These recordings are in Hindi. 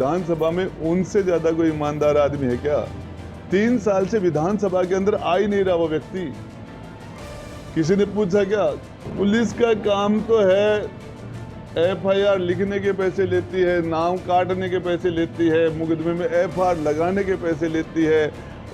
विधानसभा में उनसे ज्यादा कोई ईमानदार आदमी है क्या? 3 साल से विधानसभा के अंदर आ ही नहीं रहा वो व्यक्ति। किसी ने पूछा क्या? पुलिस का काम तो है FIR लिखने के पैसे लेती है, नाम काटने के पैसे लेती है, मुकदमे में FR लगाने के पैसे लेती है,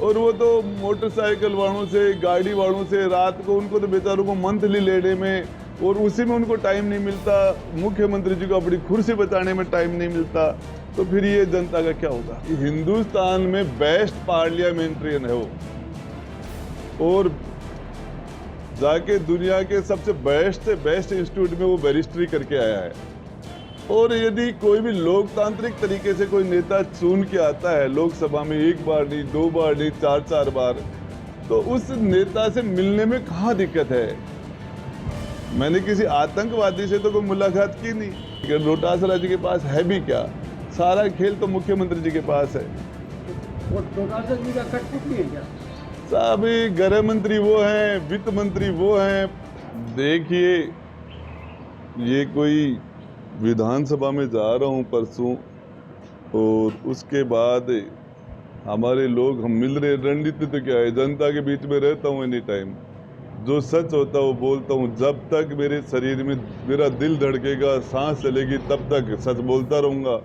और वो तो मोटरसाइकिल वालों से, गाड़ी वालों से रात को उनको तो बेचारों को मंथली लेने में, और उसी में उनको टाइम नहीं मिलता। मुख्यमंत्री जी को अपनी कुर्सी बचाने में टाइम नहीं मिलता। तो फिर ये जनता का क्या होगा? हिंदुस्तान में बेस्ट पार्लियामेंट्रियन है वो, और जाके दुनिया के सबसे बेस्ट से बेस्ट इंस्टीट्यूट में वो बैरिस्ट्री करके आया है। और यदि कोई भी लोकतांत्रिक तरीके से कोई नेता चुन के आता है लोकसभा में 1 बार नहीं, 2 बार नहीं, 4-4 बार, तो उस नेता से मिलने में कहाँ दिक्कत है? मैंने किसी आतंकवादी से तो कोई मुलाकात की नहीं। डोटासरा जी के पास है भी क्या? सारा खेल तो मुख्यमंत्री जी के पास है। डोटासरा जी का कटपुतली है क्या? साहब गृह मंत्री वो हैं, वित्त मंत्री वो हैं। देखिए, ये कोई विधानसभा में जा रहा हूँ परसों, और उसके बाद हमारे लोग हम मिल रहे। रणनीति तो क्या है, जनता के बीच में रहता हूँ एनी टाइम, जो सच होता है वो बोलता हूँ। जब तक मेरे शरीर में मेरा दिल धड़केगा, सांस चलेगी, तब तक सच बोलता रहूँगा।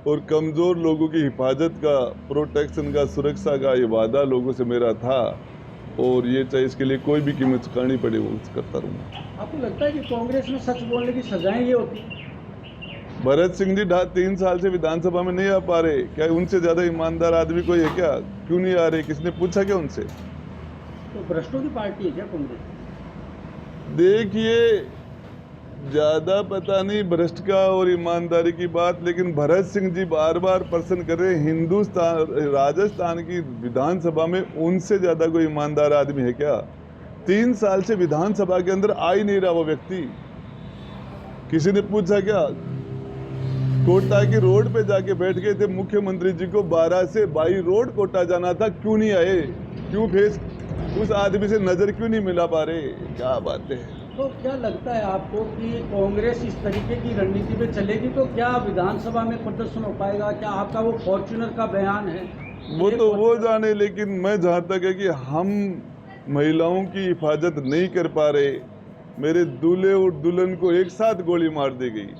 और कमज़ोर लोगों की हिफाजत का, प्रोटेक्शन का, सुरक्षा का ये वादा लोगों से मेरा था, और ये चाहे इसके लिए कोई भी कीमत चुकानी पड़े वो करता रहूँगा। आपको लगता है कि कांग्रेस में सच बोलने की सजाएं ये होती? भरत सिंह जी 3 साल से विधानसभा में नहीं आ पा रहे, क्या उनसे ज्यादा ईमानदार आदमी कोई है क्या? क्यों नहीं आ रहे? किसने पूछा क्या उनसे? तो भ्रष्टों की पार्टी है क्या कांग्रेस? देखिए, ज्यादा पता नहीं भ्रष्ट का और ईमानदारी की बात, लेकिन भरत सिंह जी बार बार प्रश्न कर रहे हैं, राजस्थान की विधानसभा में उनसे ज्यादा कोई ईमानदार आदमी है क्या? 3 साल से विधानसभा के अंदर आ ही नहीं रहा वो व्यक्ति। किसी ने पूछा क्या? कोटा की रोड पे जाके बैठ गए थे मुख्यमंत्री जी को 12 से 22 रोड कोटा जाना था, क्यों नहीं आए? क्यों फेस उस आदमी से नजर क्यों नहीं मिला पा रहे? क्या बात है। तो क्या लगता है आपको कि कांग्रेस इस तरीके की रणनीति पे चलेगी तो क्या विधानसभा में प्रदर्शन हो पाएगा? क्या आपका वो फॉर्च्यूनर का बयान है वो तो वो जाने, लेकिन मैं जहाँ तक है कि हम महिलाओं की हिफाजत नहीं कर पा रहे। मेरे दूल्हे और दुल्हन को एक साथ गोली मार दी गई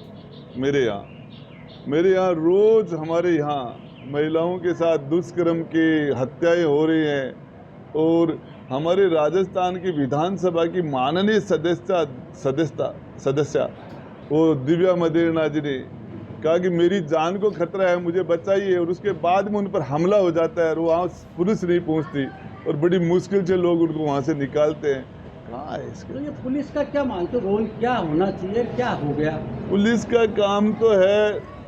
मेरे यहाँ रोज हमारे यहाँ महिलाओं के साथ दुष्कर्म की हत्याएं हो रही हैं। और हमारे राजस्थान की विधानसभा की माननीय सदस्य वो दिव्या मदेरणा जी ने कहा कि मेरी जान को खतरा है, मुझे बचाइए, और उसके बाद में उन पर हमला हो जाता है और वहाँ पुलिस नहीं पहुँचती और बड़ी मुश्किल से लोग उनको वहाँ से निकालते हैं। कहाँ है इसके? तो ये पुलिस का क्या मानते हो, रोल क्या होना चाहिए, क्या हो गया? पुलिस का काम तो है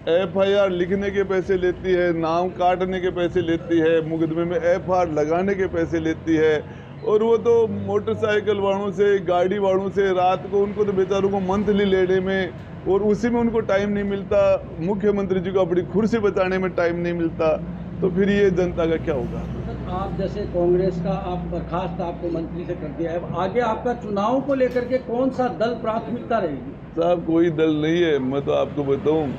FIR लिखने के पैसे लेती है, नाम काटने के पैसे लेती है, मुकदमे में FR लगाने के पैसे लेती है, और वो तो मोटरसाइकिल वालों से, गाड़ी वालों से रात को उनको तो बेचारों को मंथली लेने में, और उसी में उनको टाइम नहीं मिलता। मुख्यमंत्री जी को अपनी कुर्सी बचाने में टाइम नहीं मिलता। तो फिर ये जनता का क्या होगा? आप जैसे कांग्रेस का आप बर्खास्त आपको मंत्री से कर दिया है, आगे आपका चुनाव को लेकर के कौन सा दल प्राथमिकता रहेगी? साहब कोई दल नहीं है, मैं तो आपको बताऊं,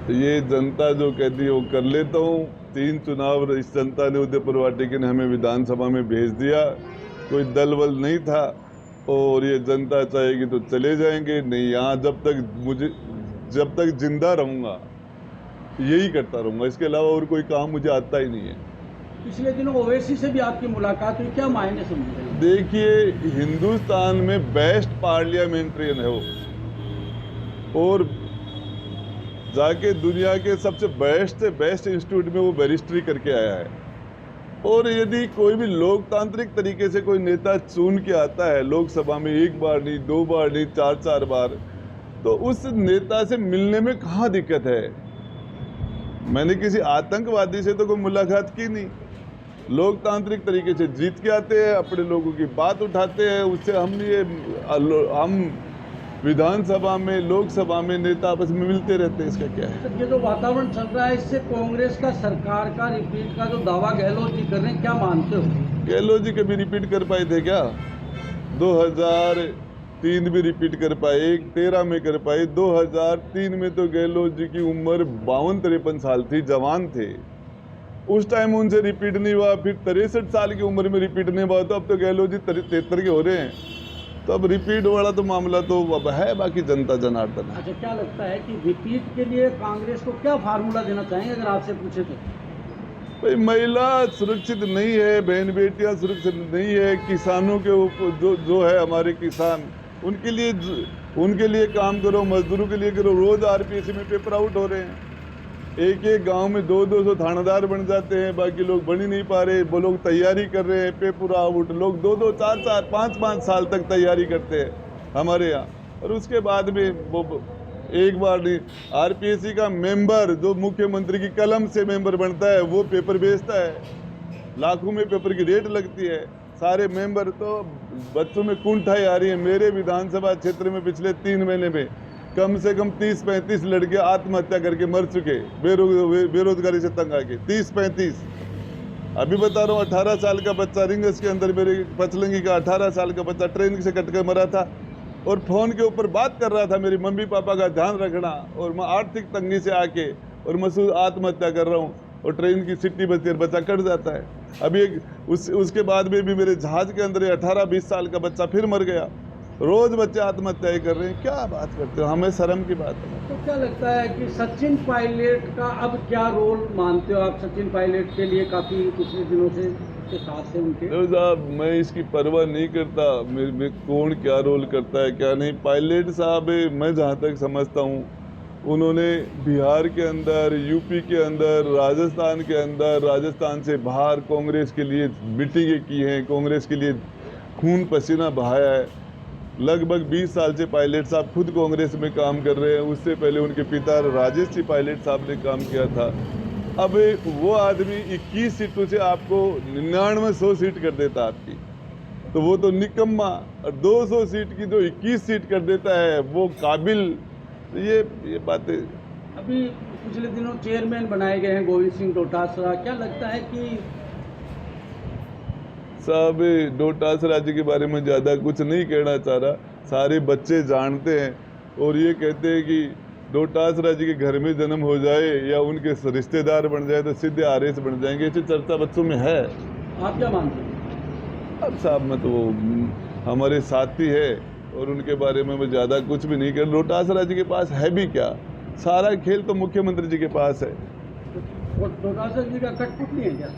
ये जनता जो कहती है वो कर लेता हूँ। 3 चुनाव इस जनता ने, उदयपुर वाटिका ने हमें विधानसभा में भेज दिया, कोई दल वल नहीं था। और ये जनता चाहेगी तो चले जाएंगे, नहीं यहाँ जब तक जिंदा रहूँगा यही करता रहूँगा, इसके अलावा और कोई काम मुझे आता ही नहीं है। पिछले दिनों ओवैसी से भी आपकी मुलाकात हुई, क्या मायने समझ रहे हैं? देखिए, हिंदुस्तान में बेस्ट पार्लियामेंट्रियन है वो, और जाके दुनिया के सबसे बेस्ट से बेस्ट इंस्टीट्यूट में वो बैरिस्ट्री करके आया है। और यदि कोई भी लोकतांत्रिक तरीके से कोई नेता चुन के आता है लोकसभा में 1 बार नहीं, 2 बार नहीं, 4-4 बार, तो उस नेता से मिलने में कहाँ दिक्कत है? मैंने किसी आतंकवादी से तो कोई मुलाकात की नहीं। लोकतांत्रिक तरीके से जीत के आते हैं, अपने लोगों की बात उठाते हैं, उससे हम विधानसभा में, लोकसभा में नेता आपस में मिलते रहते हैं। इसका क्या है? ये जो वातावरण चल रहा है, इससे कांग्रेस का सरकार का रिपीट का जो दावा गहलोत जी कर रहे हैं, क्या मानते हो? गहलोत जी कभी रिपीट कर पाए थे क्या? 2003 भी रिपीट कर पाए, 13 में कर पाए, 2003 में तो गहलोत जी की उम्र 52-53 साल थी, जवान थे। उस टाइम उनसे रिपीट नहीं हुआ, फिर 63 साल की उम्र में रिपीट नहीं हुआ, तो अब तो गहलोत जी 73 के हो रहे हैं। तो अब रिपीट वाला तो मामला तो अब है, बाकी जनता जनार्दन है। अच्छा, क्या लगता है कि रिपीट के लिए कांग्रेस को क्या फार्मूला देना चाहेंगे अगर आपसे पूछे तो? भाई महिला सुरक्षित नहीं है, बहन बेटियां सुरक्षित नहीं है, किसानों के ऊपर जो है हमारे किसान, उनके लिए काम करो, मजदूरों के लिए करो। रोज आरपीएससी में पेपर आउट हो रहे हैं, एक एक गांव में 200 थानेदार बन जाते हैं, बाकी लोग बन ही नहीं पा रहे। वो लोग तैयारी कर रहे हैं, पेपर आउट, लोग 2-2, 4-4, 5-5 साल तक तैयारी करते हैं हमारे यहाँ, और उसके बाद में वो एक बार नहीं। आरपीएससी का मेंबर जो मुख्यमंत्री की कलम से मेंबर बनता है वो पेपर बेचता है, लाखों में पेपर की रेट लगती है। सारे मेंबर तो बच्चों में कुंठाई आ रही है। मेरे विधानसभा क्षेत्र में पिछले 3 महीने में कम से कम 30-35 लड़के आत्महत्या करके मर चुके, बेरोजगारी से तंग आके 30-35। अभी बता रहा हूँ, 18 साल का बच्चा रिंगस के अंदर, मेरे पचलंगी का 18 साल का बच्चा ट्रेन से कट कर मरा था, और फोन के ऊपर बात कर रहा था मेरी मम्मी पापा का ध्यान रखना, और मैं आर्थिक तंगी से आके और मैं आत्महत्या कर रहा हूँ, और ट्रेन की सीटी बजती है, बच्चा कट जाता है। अभी उसके बाद में भी मेरे जहाज के अंदर 18-20 साल का बच्चा फिर मर गया। रोज बच्चे आत्महत्या कर रहे हैं, क्या बात करते हो, हमें शर्म की बात है। तो क्या लगता है कि सचिन पायलट का अब क्या रोल मानते हो आप? सचिन पायलट के लिए काफी पिछले दिनों से के साथ थे उनके। देखो साहब, मैं इसकी परवाह नहीं करता मेरे कौन क्या रोल करता है क्या नहीं। पायलट साहब, मैं जहाँ तक समझता हूँ, उन्होंने बिहार के अंदर, यूपी के अंदर, राजस्थान के अंदर, राजस्थान से बाहर कांग्रेस के लिए मीटिंगें की हैं, कांग्रेस के लिए खून पसीना बहाया है। लगभग 20 साल से पायलट साहब खुद कांग्रेस में काम कर रहे हैं। उससे पहले उनके पिता राजेश जी पायलट साहब ने काम किया था। अब वो आदमी 21 सीटों से आपको 99-100 सीट कर देता आपकी, तो वो तो निकम्मा। और 200 सीट की जो 21 सीट कर देता है वो काबिल। तो ये बातें। अभी पिछले दिनों चेयरमैन बनाए गए हैं गोविंद सिंह डोटासरा, क्या लगता है कि साहब, डोटासरा जी के बारे में ज़्यादा कुछ नहीं कहना चाह रहा, सारे बच्चे जानते हैं, और ये कहते हैं कि डोटासरा जी के घर में जन्म हो जाए या उनके रिश्तेदार बन जाए तो सीधे आरएस बन जाएंगे, ऐसी चर्चा बच्चों में है। आप क्या मानते हैं? अब साहब, मैं तो वो हमारे साथी है, और उनके बारे में मैं ज़्यादा कुछ भी नहीं कर। डोटासरा जी के पास है भी क्या, सारा खेल तो मुख्यमंत्री जी के पास है। डोटासरा जी का कठपुतली है क्या?